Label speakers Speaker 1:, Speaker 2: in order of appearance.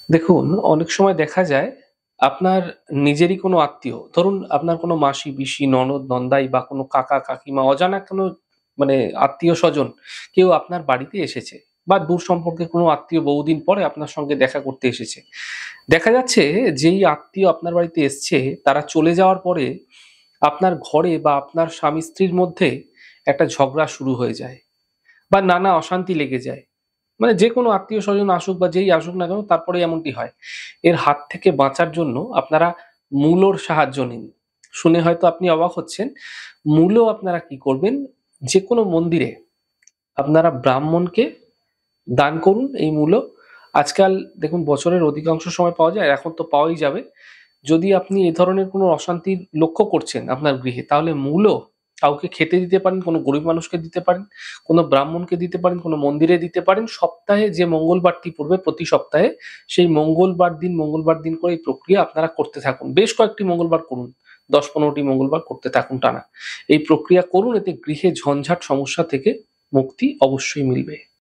Speaker 1: দেখুন, অনেক সময় দেখা যায় আপনার নিজেরই কোনো আত্মীয়, ধরুন আপনার কোনো মাসি, পিসি, ননদ, নন্দাই বা কোনো কাকা, কাকিমা, অজানা কোনো মানে আত্মীয়স্বজন কেউ আপনার বাড়িতে এসেছে বা দূর সম্পর্কের কোনো আত্মীয় বহুদিন পরে আপনার সঙ্গে দেখা করতে এসেছে। দেখা যাচ্ছে যেই আত্মীয় আপনার বাড়িতে এসছে তারা চলে যাওয়ার পরে আপনার ঘরে বা আপনার স্বামী-স্ত্রীর মধ্যে একটা ঝগড়া শুরু হয়ে যায় বা নানা অশান্তি লেগে যায়। মানে যেকোনো আত্মীয়স্বজন আসুক বা যেই আসুক না কেন তারপরে এমনটি হয়। এর হাত থেকে বাঁচার জন্য আপনারা মূলোর সাহায্য নিন। শুনে হয়তো আপনি অবাক হচ্ছেন। মূলো আপনারা কি করবেন, যেকোনো মন্দিরে আপনারা ব্রাহ্মণকে দান করুন এই মূলো। আজকাল দেখুন বছরের অধিকাংশ সময় পাওয়া যায়, এখন তো পাওয়াই যাবে। যদি আপনি এ ধরনের কোনো অশান্তি লক্ষ্য করছেন আপনার গৃহে, তাহলে মূলো কাউকে খেতে দিতে পারেন, কোনো গরিব মানুষকে দিতে পারেন, কোনো ব্রাহ্মণকে দিতে পারেন, কোনো মন্দিরে দিতে পারেন। সপ্তাহে যে মঙ্গলবারটি পড়বে প্রতি সপ্তাহে, সেই মঙ্গলবার দিন করে এই প্রক্রিয়া আপনারা করতে থাকুন। বেশ কয়েকটি মঙ্গলবার করুন। ১০-১৫টি মঙ্গলবার করতে থাকুন টানা। এই প্রক্রিয়া করুন, এতে গৃহে ঝঞ্ঝাট সমস্যা থেকে মুক্তি অবশ্যই মিলবে।